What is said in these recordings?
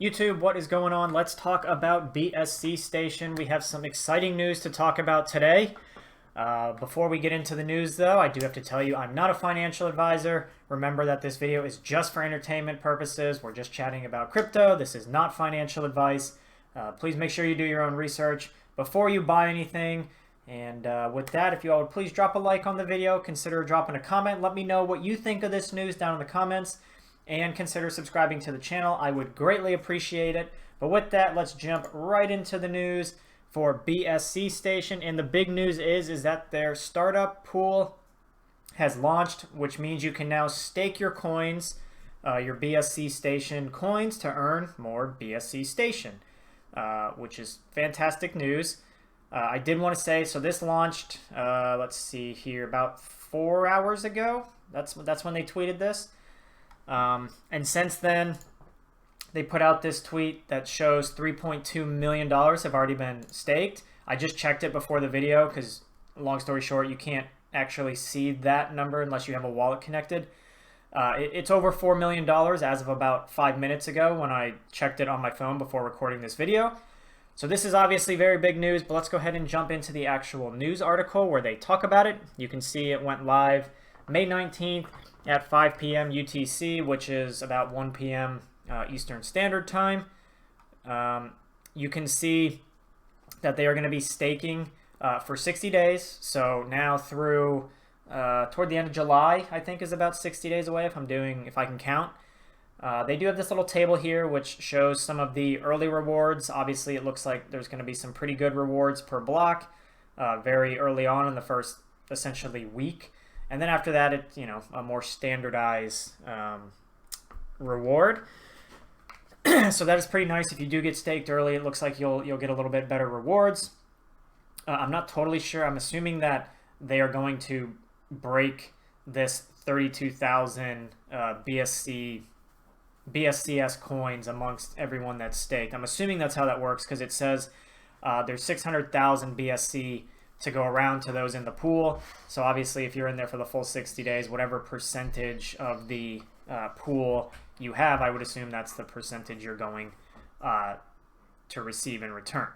YouTube, what is going on? Let's talk about BSC Station. We have some exciting news to talk about today. Before we get into the news, though, I do have to tell you I'm not a financial advisor. Remember that this video is just for entertainment purposes. We're just chatting about crypto. This is not financial advice. Please make sure you do your own research before you buy anything. And with that, if you all would please drop a like on the video, consider dropping a comment. Let me know what you think of this news down in the comments. And consider subscribing to the channel. I would greatly appreciate it. But with that, let's jump right into the news for BSC Station. And the big news is that their startup pool has launched, which means you can now stake your coins, your BSC Station coins, to earn more BSC Station, which is fantastic news. I did want to say, so this launched, let's see here, about 4 hours ago. That's when they tweeted this. And since then, they put out this tweet that shows $3.2 million have already been staked. I just checked it before the video because, long story short, you can't actually see that number unless you have a wallet connected. It's over $4 million as of about 5 minutes ago when I checked it on my phone before recording this video. So this is obviously very big news, but let's go ahead and jump into the actual news article where they talk about it. You can see it went live May 19th. At 5 p.m. UTC, which is about 1 p.m. Eastern Standard Time. You can see that they are going to be staking for 60 days. So now through toward the end of July, I think is about 60 days away if I can count. They do have this little table here which shows some of the early rewards. Obviously, it looks like there's going to be some pretty good rewards per block very early on in the first essentially week. And then after that, it's, a more standardized reward. So that is pretty nice. If you do get staked early, it looks like you'll get a little bit better rewards. I'm not totally sure. I'm assuming that they are going to break this 32,000 BSCS coins amongst everyone that's staked. I'm assuming that's how that works because it says there's 600,000 BSC to go around to those in the pool. So obviously if you're in there for the full 60 days, whatever percentage of the pool you have, I would assume that's the percentage you're going to receive in return.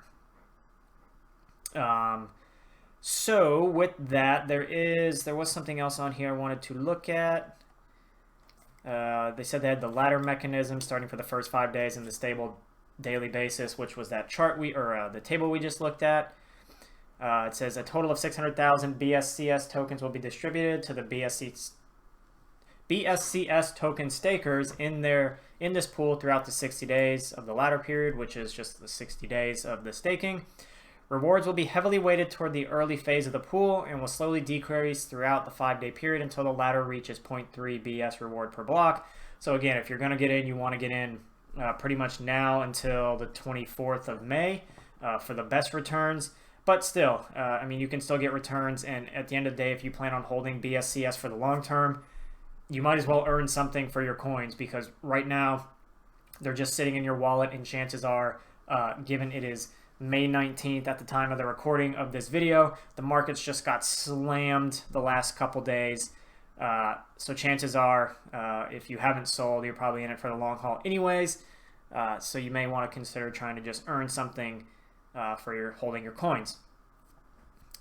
So with that, there was something else on here I wanted to look at. They said they had the ladder mechanism starting for the first 5 days in the stable daily basis, which was that chart the table we just looked at. It says a total of 600,000 BSCS tokens will be distributed to the BSCS token stakers in this pool throughout the 60 days of the ladder period, which is just the 60 days of the staking. Rewards will be heavily weighted toward the early phase of the pool and will slowly decrease throughout the 5-day period until the ladder reaches 0.3 BS reward per block. So again, if you're going to get in, you want to get in pretty much now until the 24th of May for the best returns. But still, you can still get returns, and at the end of the day, if you plan on holding BSCS for the long term, you might as well earn something for your coins, because right now, they're just sitting in your wallet, and chances are, given it is May 19th at the time of the recording of this video, the markets just got slammed the last couple days. So chances are, if you haven't sold, you're probably in it for the long haul anyways. So you may want to consider trying to just earn something for holding your coins.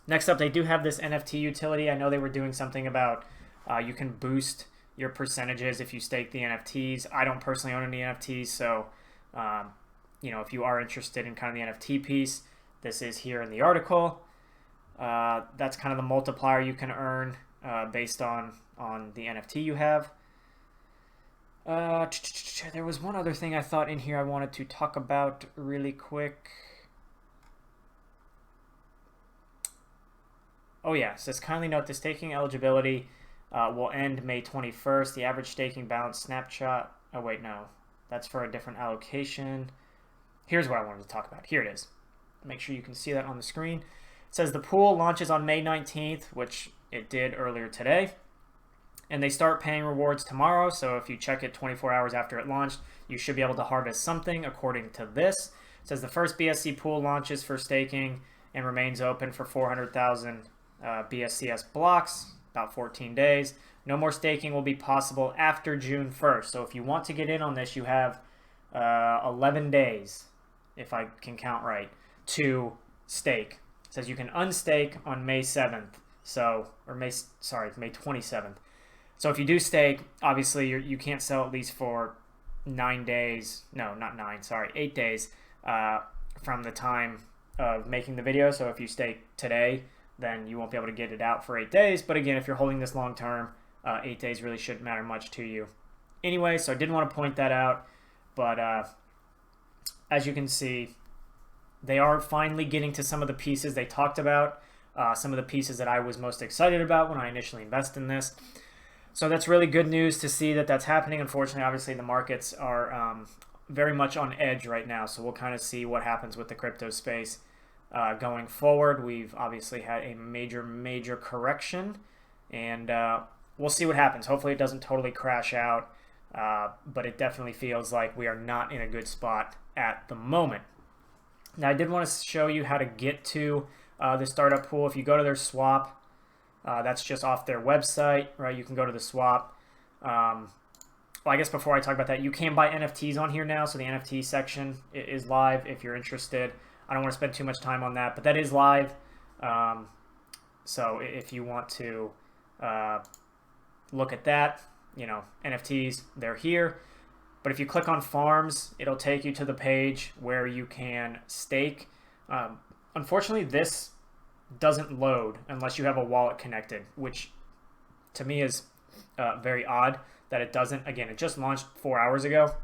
Next up, they do have this NFT utility. I know they were doing something about you can boost your percentages if you stake the NFTs. I don't personally own any NFTs, so if you are interested in kind of the NFT piece, this is here in the article. That's kind of the multiplier you can earn based on the NFT you have. There was one other thing I thought in here I wanted to talk about really quick. Oh yeah, it says kindly note the staking eligibility will end May 21st. The average staking balance snapshot. Oh wait, no, that's for a different allocation. Here's what I wanted to talk about. Here it is. Make sure you can see that on the screen. It says the pool launches on May 19th, which it did earlier today. And they start paying rewards tomorrow. So if you check it 24 hours after it launched, you should be able to harvest something according to this. It says the first BSC pool launches for staking and remains open for 400,000 BSCS blocks, about 14 days. No more staking will be possible after June 1st. So if you want to get in on this, you have 11 days, if I can count right, to stake. It says you can unstake on May 7th. So, or May 27th. So if you do stake, obviously you can't sell at least for 9 days. No, not 9, sorry, 8 days from the time of making the video. So if you stake today, then you won't be able to get it out for 8 days. But again, if you're holding this long term, 8 days really shouldn't matter much to you. Anyway, so I didn't want to point that out. But as you can see, they are finally getting to some of the pieces they talked about, some of the pieces that I was most excited about when I initially invested in this. So that's really good news to see that that's happening. Unfortunately, obviously, the markets are very much on edge right now. So we'll kind of see what happens with the crypto space going forward. We've obviously had a major correction, and we'll see what happens. Hopefully it doesn't totally crash out, but it definitely feels like we are not in a good spot at the moment. Now, I did want to show you how to get to the startup pool. If you go to their swap, that's just off their website, right? You can go to the swap. Well, I guess before I talk about that, you can buy NFTs on here now. So the NFT section is live if you're interested. I don't want to spend too much time on that, but that is live. So if you want to look at that, you know, NFTs, they're here. But if you click on farms, it'll take you to the page where you can stake. Unfortunately, this doesn't load unless you have a wallet connected, which to me is very odd that it doesn't. Again, it just launched 4 hours ago,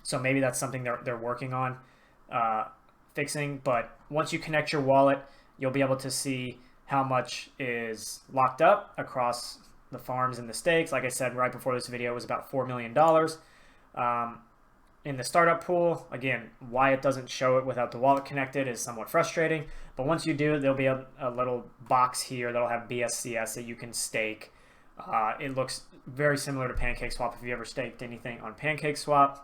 so maybe that's something they're working on fixing. But once you connect your wallet, you'll be able to see how much is locked up across the farms and the stakes. Like I said right before this video, it was about $4 million. In the startup pool, again, why it doesn't show it without the wallet connected is somewhat frustrating. But once you do, there'll be a little box here that'll have BSCS that you can stake. It looks very similar to PancakeSwap. If you ever staked anything on PancakeSwap,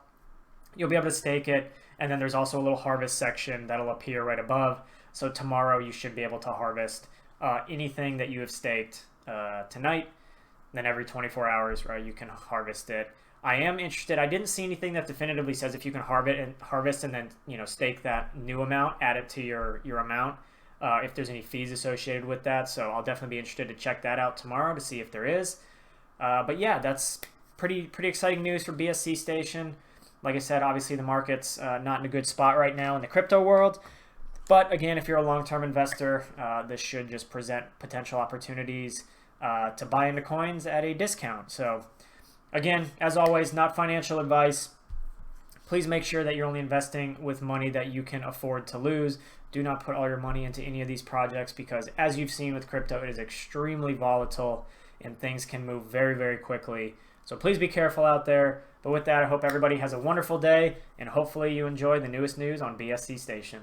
you'll be able to stake it. And then there's also a little harvest section that'll appear right above. So tomorrow you should be able to harvest anything that you have staked tonight. Then every 24 hours, right, you can harvest it. I am interested. I didn't see anything that definitively says if you can harvest and then, you know, stake that new amount, add it to your amount, if there's any fees associated with that. So I'll definitely be interested to check that out tomorrow to see if there is. But yeah, that's pretty exciting news for BSC Station. Like I said, obviously the market's not in a good spot right now in the crypto world. But again, if you're a long-term investor, this should just present potential opportunities to buy into coins at a discount. So again, as always, not financial advice. Please make sure that you're only investing with money that you can afford to lose. Do not put all your money into any of these projects because, as you've seen with crypto, it is extremely volatile and things can move very quickly. So please be careful out there. But with that, I hope everybody has a wonderful day and hopefully you enjoy the newest news on BSC Station.